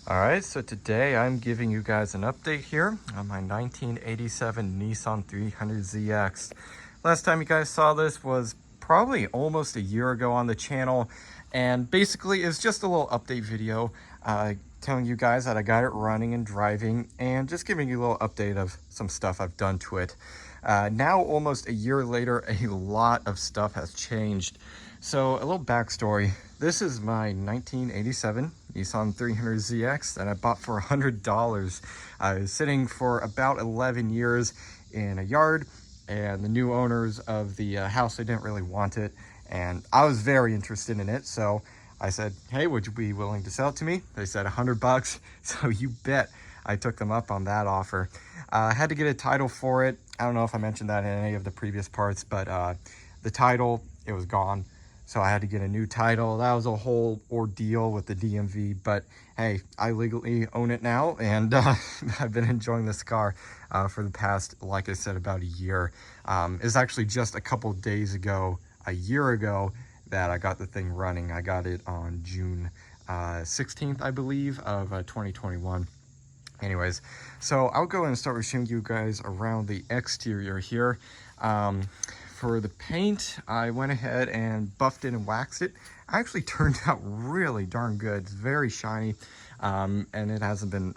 Alright, so today I'm giving you guys an update here on my 1987 Nissan 300ZX. Last time you guys saw this was probably almost a year ago on the channel, and basically it's just a little update video telling you guys that I got it running and driving, and just giving you a little update of some stuff I've done to it. Now, almost a year later, a lot of stuff has changed. So a little backstory. This is my 1987 Nissan 300ZX that I bought for $100. I was sitting for about 11 years in a yard, and the new owners of the house, they didn't really want it, and I was very interested in it. So I said, hey, would you be willing to sell it to me? They said $100. So you bet I took them up on that offer. I had to get a title for it. I don't know if I mentioned that in any of the previous parts, but the title, it was gone. So I had to get a new title. That was a whole ordeal with the DMV, but hey, I legally own it now, and I've been enjoying this car for the past, like I said, about a year. It's actually just a couple days ago, a year ago, that I got the thing running. I got it on June 16th, I believe, of 2021. Anyways, so I'll go and start with showing you guys around the exterior here. For the paint, I went ahead and buffed it and waxed it. Actually turned out really darn good. It's very shiny, and it hasn't been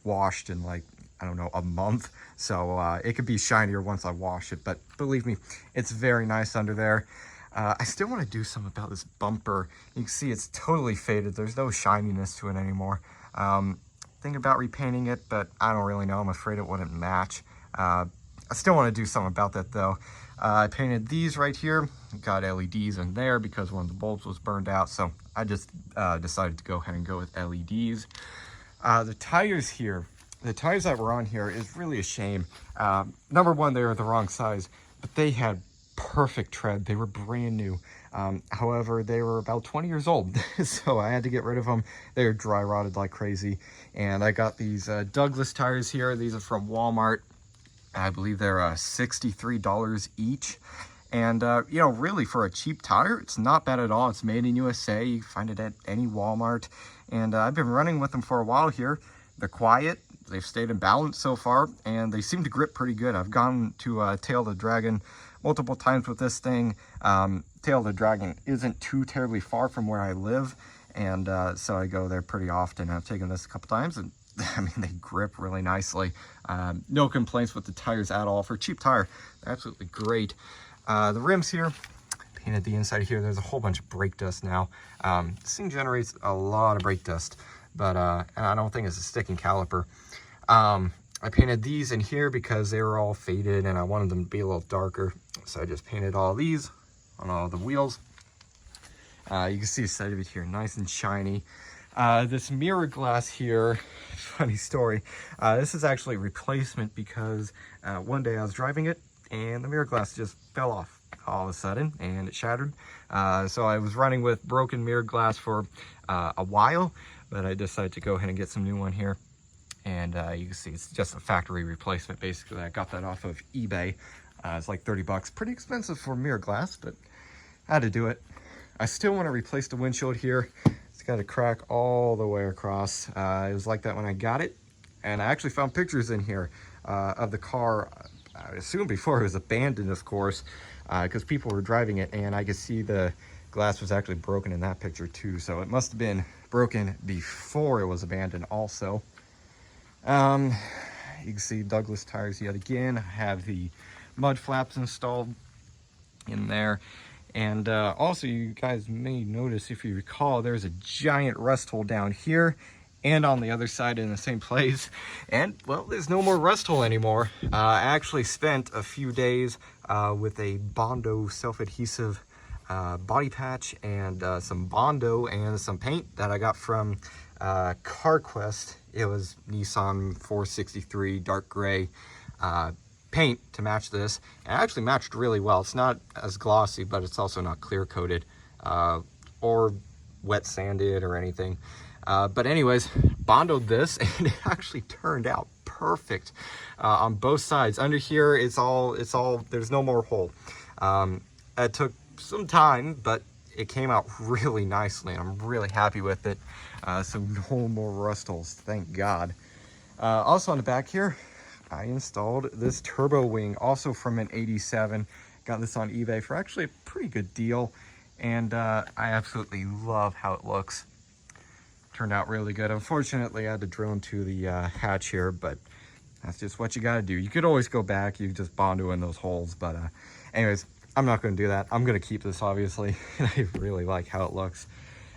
washed in, like, I don't know, a month. So it could be shinier once I wash it, but believe me, it's very nice under there. I still want to do something about this bumper. You can see it's totally faded. There's no shininess to it anymore. Thinking about repainting it, but I don't really know. I'm afraid it wouldn't match. I still want to do something about that though. I painted these right here, got LEDs in there because one of the bulbs was burned out, so I just decided to go ahead and go with LEDs. The tires here, the tires that were on here is really a shame. Number one, they were the wrong size, but they had perfect tread. They were brand new. However, they were about 20 years old, so I had to get rid of them. They were dry rotted like crazy, and I got these Douglas tires here. These are from Walmart. I believe they're $63 each. And, you know, really for a cheap tire, it's not bad at all. It's made in USA. You can find it at any Walmart. And I've been running with them for a while here. They're quiet. They've stayed in balance so far, and they seem to grip pretty good. I've gone to Tail the Dragon multiple times with this thing. Tail the Dragon isn't too terribly far from where I live, and so I go there pretty often. I've taken this a couple times, and I mean, they grip really nicely. No complaints with the tires at all. For a cheap tire, they're absolutely great. The rims here, painted the inside here. There's a whole bunch of brake dust now. This thing generates a lot of brake dust, but I don't think it's a sticking caliper. I painted these in here because they were all faded and I wanted them to be a little darker. So I just painted all these on all the wheels. You can see the side of it here, nice and shiny. This mirror glass here, funny story. This is actually a replacement because one day I was driving it and the mirror glass just fell off all of a sudden and it shattered. So I was running with broken mirror glass for a while, but I decided to go ahead and get some new one here. And you can see it's just a factory replacement. Basically, I got that off of eBay. It's like 30 bucks, pretty expensive for mirror glass, but I had to do it. I still want to replace the windshield here. It's got a crack all the way across. It was like that when I got it. And I actually found pictures in here of the car, I assume before it was abandoned, of course, because people were driving it, and I could see the glass was actually broken in that picture too. So it must have been broken before it was abandoned also. You can see Douglas tires yet again. I have the mud flaps installed in there. And also, you guys may notice, if you recall, there's a giant rust hole down here and on the other side in the same place. And, well, there's no more rust hole anymore. I actually spent a few days with a Bondo self-adhesive body patch and some Bondo and some paint that I got from CarQuest. It was Nissan 463 dark gray paint to match this. It actually matched really well. It's not as glossy, but it's also not clear coated or wet sanded or anything. But anyways, bondoed this, and it actually turned out perfect on both sides. Under here, it's all there's no more hole. It took some time, but it came out really nicely, and I'm really happy with it. So no more rust holes, thank God. Also on the back here, I installed this turbo wing, also from an 87. Got this on eBay for actually a pretty good deal, and I absolutely love how it looks. Turned out really good. Unfortunately, I had to drill into the hatch here, but that's just what you got to do. You could always go back. You just Bondo in those holes, but anyways, I'm not going to do that. I'm going to keep this, obviously. I really like how it looks.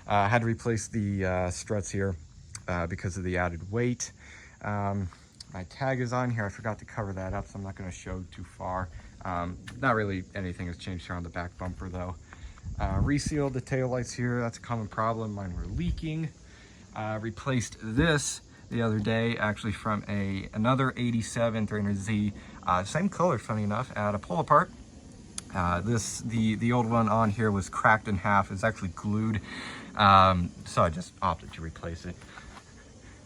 I had to replace the struts here because of the added weight. My tag is on here. I forgot to cover that up, so I'm not going to show too far. Not really anything has changed here on the back bumper, though. Resealed the taillights here. That's a common problem. Mine were leaking. Replaced this the other day, actually from another 87 300Z, same color, funny enough, at a pull apart. The old one on here was cracked in half. It's actually glued, so I just opted to replace it.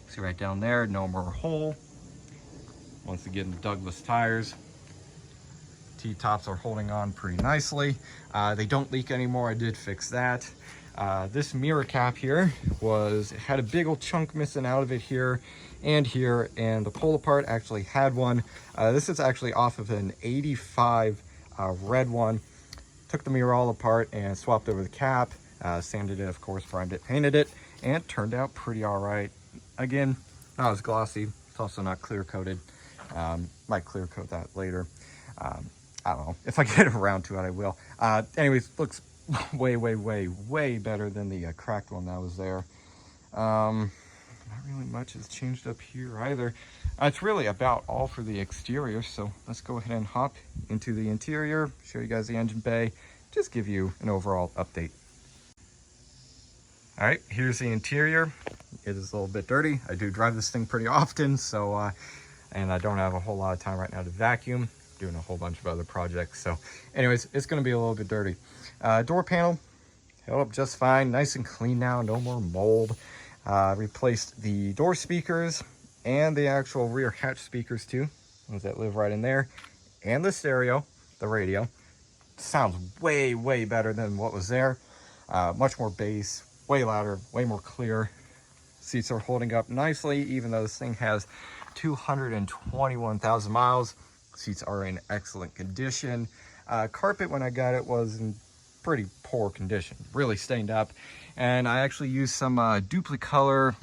See right down there, no more hole. Once again, the Douglas tires. T-tops are holding on pretty nicely. They don't leak anymore. I did fix that. This mirror cap here had a big old chunk missing out of it here, and the pull apart actually had one. This is actually off of an 85 red one. Took the mirror all apart and swapped over the cap, sanded it, of course, primed it, painted it, and it turned out pretty all right. Again, not as glossy. It's also not clear coated. Might clear coat that later. I don't know. If I get around to it, I will. Anyways, looks way better than the cracked one that was there. Not really much has changed up here either. It's really about all for the exterior, so let's go ahead and hop into the interior, show you guys the engine bay, just give you an overall update. All right, here's the interior. It is a little bit dirty. I do drive this thing pretty often, so and I don't have a whole lot of time right now to vacuum. Doing a whole bunch of other projects, so anyways, it's going to be a little bit dirty. Door panel held up just fine, nice and clean now, no more mold. Replaced the door speakers and the actual rear hatch speakers too, ones that live right in there, and the stereo, the radio. Sounds way better than what was there. Much more bass, way louder, way more clear. Seats are holding up nicely, even though this thing has 221,000 miles. Seats are in excellent condition. Carpet, when I got it, was in pretty poor condition, really stained up. And I actually used some Duplicolor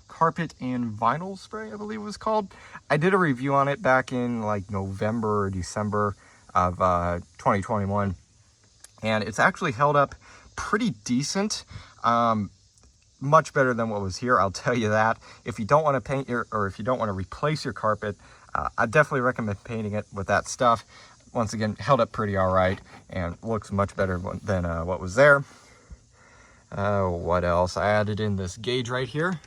carpet and vinyl spray, I believe it was called. I did a review on it back in like November or December of 2021. And it's actually held up pretty decent. Much better than what was here, I'll tell you that. If you don't want to paint if you don't want to replace your carpet, I definitely recommend painting it with that stuff. Once again, held up pretty all right and looks much better than what was there. What else? I added in this gauge right here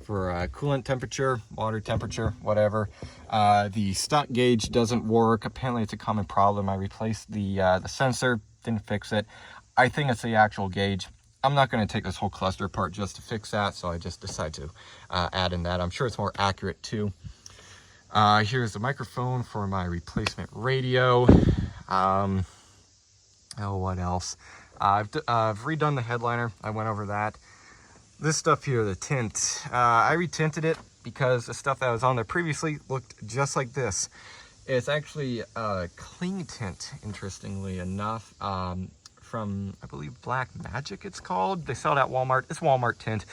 for coolant temperature, water temperature, whatever. The stock gauge doesn't work. Apparently it's a common problem. I replaced the sensor, didn't fix it. I think it's the actual gauge. I'm not going to take this whole cluster apart just to fix that, so I just decided to add in that. I'm sure it's more accurate too. Here's the microphone for my replacement radio. Oh, what else? I've redone the headliner. I went over that. This stuff here, the tint, I retinted it because the stuff that was on there previously looked just like this. It's actually cling tint, interestingly enough, from, I believe, Black Magic it's called. They sell it at Walmart. It's Walmart tint.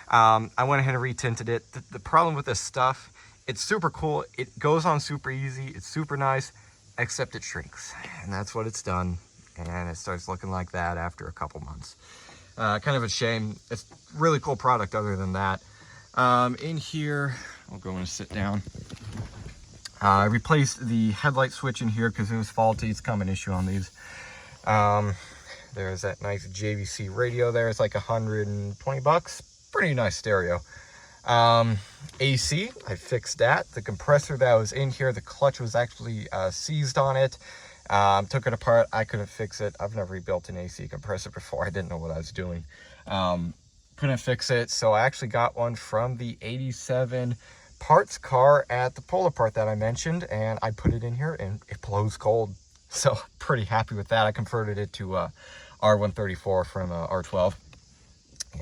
I went ahead and retinted it. The problem with this stuff, it's super cool. It goes on super easy. It's super nice, except it shrinks. And that's what it's done. And it starts looking like that after a couple months. Kind of a shame. It's a really cool product other than that. In here, I'll go and sit down. I replaced the headlight switch in here because it was faulty. It's a common issue on these. There's that nice JVC radio there. It's like 120 bucks. Pretty nice stereo. AC, I fixed that. The compressor that was in here, the clutch was actually seized on it. Took it apart. I couldn't fix it. I've never rebuilt an AC compressor before. I didn't know what I was doing. Couldn't fix it, so I actually got one from the 87 parts car at the pull apart that I mentioned, and I put it in here and it blows cold. So pretty happy with that. I converted it to R134 from R12.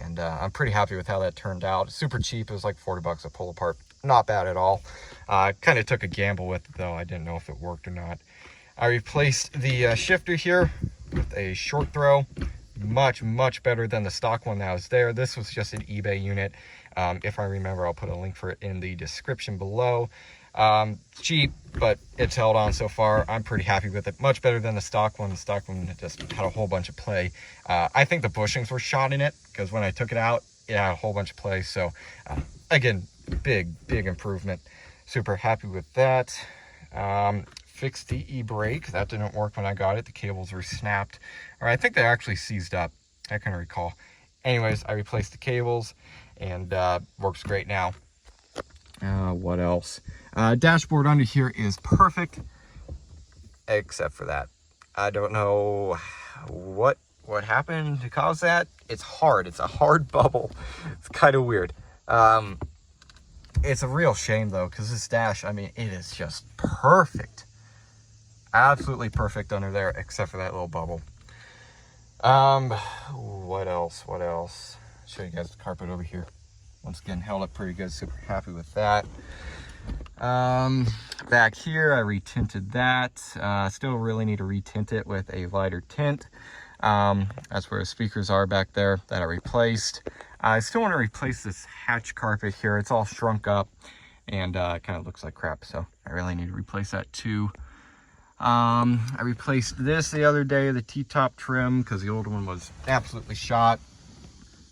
And I'm pretty happy with how that turned out. Super cheap. It was like 40 bucks a pull apart. Not bad at all. Kind of took a gamble with it though. I didn't know if it worked or not. I replaced the shifter here with a short throw. Much better than the stock one that was there. This was just an eBay unit. If I remember, I'll put a link for it in the description below. Cheap, but it's held on so far. I'm pretty happy with it. Much better than the stock one. The stock one just had a whole bunch of play. I think the bushings were shot in it, because when I took it out, it had a whole bunch of play. So again, big improvement. Super happy with that. Fixed the e-brake. That didn't work when I got it. The cables were snapped, or I think they actually seized up. I can't recall. Anyways, I replaced the cables, and works great now. What else? Dashboard under here is perfect, except for that. I don't know what happened to cause that. It's hard. It's a hard bubble. It's kind of weird. It's a real shame though, because this dash, I mean, it is just perfect. Absolutely perfect under there, except for that little bubble. What else? Show you guys the carpet over here. Once again, held up pretty good. Super happy with that. Back here, I retinted that. Still really need to retint it with a lighter tint. That's where the speakers are back there that I replaced. I still want to replace this hatch carpet here. It's all shrunk up and kind of looks like crap, so I really need to replace that too. I replaced this the other day, the T-top trim, because the old one was absolutely shot.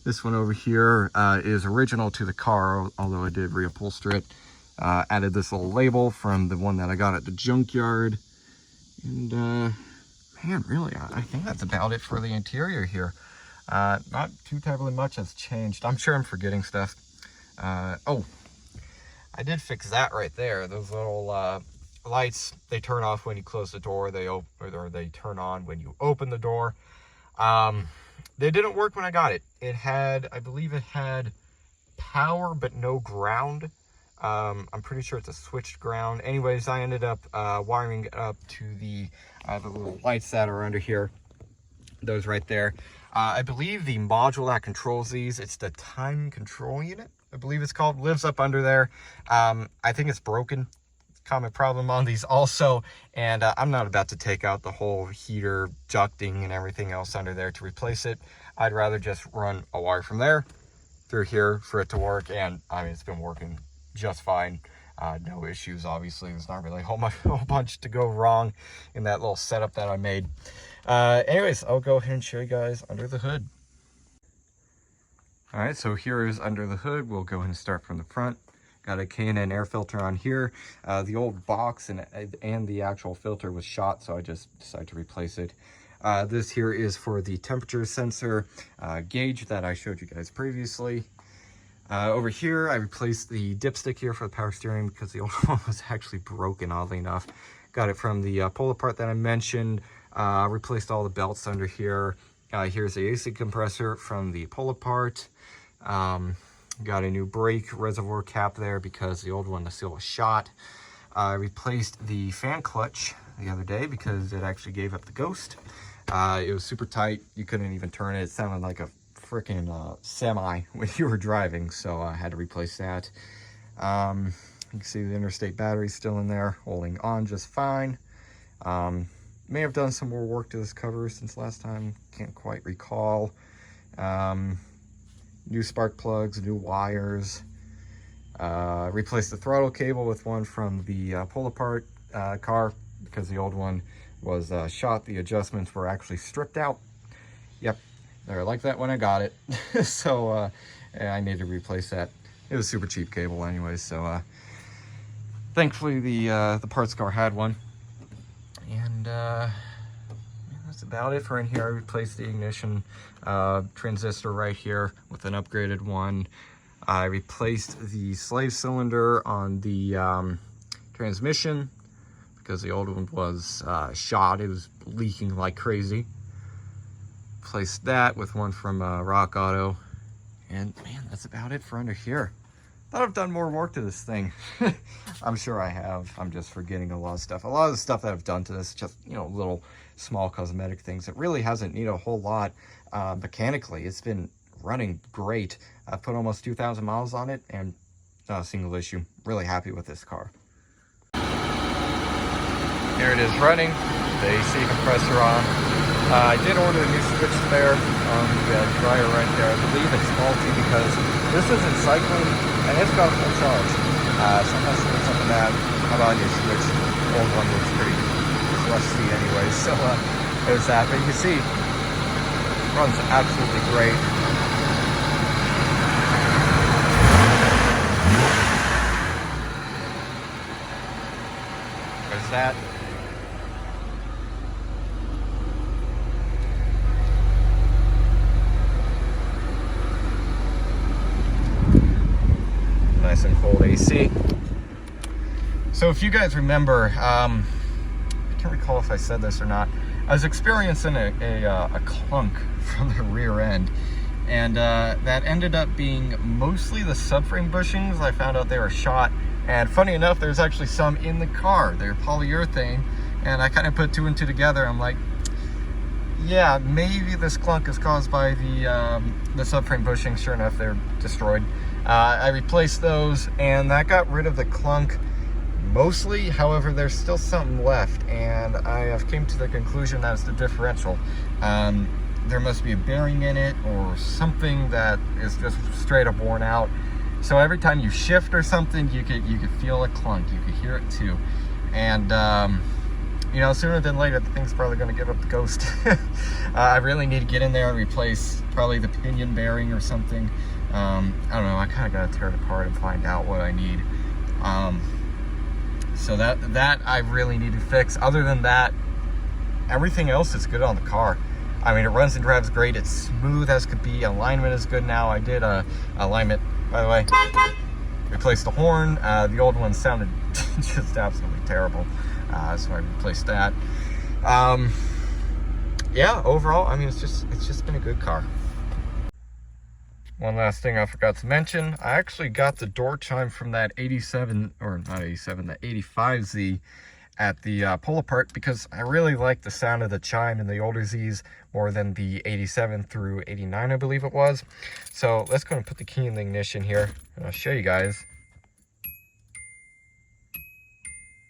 This one over here is original to the car, although I did reupholster it. Added this little label from the one that I got at the junkyard. And man, really, I think that's about it for the interior here. Not too terribly much has changed. I'm sure I'm forgetting stuff. Oh, I did fix that right there. Those little lights, they turn off when you close the door. They turn on when you open the door. They didn't work when I got it. It had, I believe it had power but no ground. I'm pretty sure it's a switched ground. Anyways, I ended up wiring it up to the little lights that are under here. Those right there. I believe the module that controls these, it's the time control unit, I believe it's called, lives up under there. I think it's broken. Common problem on these also, and I'm not about to take out the whole heater, ducting, and everything else under there to replace it. I'd rather just run a wire from there through here for it to work, and I mean, it's been working just fine. No issues, obviously. There's not really a whole bunch to go wrong in that little setup that I made. Anyways, I'll go ahead and show you guys under the hood. All right, so here is under the hood. We'll go ahead and start from the front. Got a K&N air filter on here. The old box and the actual filter was shot, so I just decided to replace it. This here is for the temperature sensor gauge that I showed you guys previously. Over here, I replaced the dipstick here for the power steering because the old one was actually broken, oddly enough. Got it from the pull apart that I mentioned. Replaced all the belts under here. Here's the AC compressor from the pull apart. Got a new brake reservoir cap there because the old one, the seal was shot. I replaced the fan clutch the other day because it actually gave up the ghost. It was super tight. You couldn't even turn it. It sounded like a freaking semi when you were driving, so I had to replace that. You can see the interstate battery still in there, holding on just fine. May have done some more work to this cover since last time. Can't quite recall. New spark plugs, new wires. Replaced the throttle cable with one from the pull-apart car because the old one was shot. The adjustments were actually stripped out. Yep, they're like that when I got it. So I needed to replace that. It was super cheap cable anyway, so thankfully the parts car had one. And that's about it for in here. I replaced the ignition transistor right here with an upgraded one. I replaced the slave cylinder on the transmission because the old one was shot. It was leaking like crazy. Replaced that with one from Rock Auto. And man, that's about it for under here. thought I've done more work to this thing. I'm sure I have. I'm just forgetting a lot of stuff. A lot of the stuff that I've done to this, just, you know, little small cosmetic things. It really hasn't needed a whole lot mechanically. It's been running great. I've put almost 2,000 miles on it and not a single issue. Really happy with this car. Here it is running, the AC compressor on. I did order a new switch there on the dryer right there. I believe it's faulty because this isn't cycling and it's got a full charge. So I'm not sure what's up with that. How about a new switch? The old one looks pretty rusty anyway. So there's that. But you can see, it runs absolutely great. There's that. Nice and cold AC. So if you guys remember, I can't recall if I said this or not, I was experiencing a clunk from the rear end, and that ended up being mostly the subframe bushings. I found out they were shot, and funny enough, there's actually some in the car. They're polyurethane, and I kind of put two and two together. I'm like, yeah, maybe this clunk is caused by the subframe bushings. Sure enough, they're destroyed. I replaced those, and that got rid of the clunk mostly. However, there's still something left, and I have came to the conclusion that it's the differential. There must be a bearing in it or something that is just straight up worn out. So every time you shift or something, you could feel a clunk. You could hear it too, and you know, sooner than later, the thing's probably going to give up the ghost. I really need to get in there and replace probably the pinion bearing or something. I don't know, I kind of got to tear it apart and find out what I need. So that I really need to fix. Other than that, everything else is good on the car. I mean, it runs and drives great. It's smooth as could be. Alignment is good now. I did alignment, by the way. Replaced the horn. The old one sounded just absolutely terrible. So I replaced that. Yeah, overall, I mean, it's just been a good car. One last thing I forgot to mention, I actually got the door chime from that 87, or not 87, the 85Z at the pull apart, because I really like the sound of the chime in the older Zs more than the 87 through 89, I believe it was. So let's go and put the key in the ignition here, and I'll show you guys.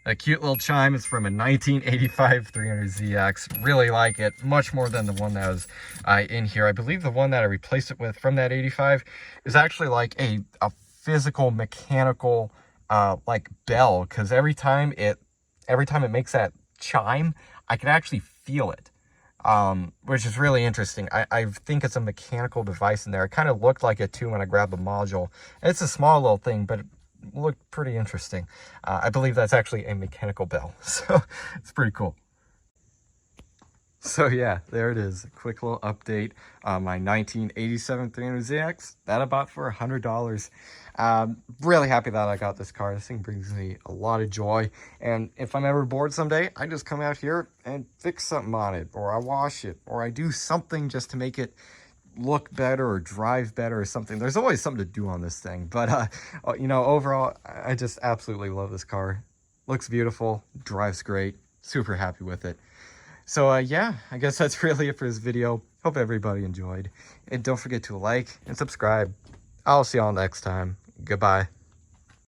A cute little chime. It's from a 1985 300ZX. Really like it, much more than the one that was in here. I believe the one that I replaced it with from that 85 is actually like a physical mechanical like bell, because every time it makes that chime, I can actually feel it, which is really interesting. I think it's a mechanical device in there. It kind of looked like it too when I grabbed the module. It's a small little thing, but it looked pretty interesting. I believe that's actually a mechanical bell, so it's pretty cool. So yeah, there it is. A quick little update on my 1987 300ZX that I bought for $100. Really happy that I got this car. This thing brings me a lot of joy, and if I'm ever bored someday, I just come out here and fix something on it, or I wash it, or I do something just to make it look better or drive better or something. There's always something to do on this thing, but you know, overall, I just absolutely love this car. Looks beautiful, drives great, super happy with it. So yeah, I guess that's really it for this video. Hope everybody enjoyed, and don't forget to like and subscribe. I'll see y'all next time. Goodbye.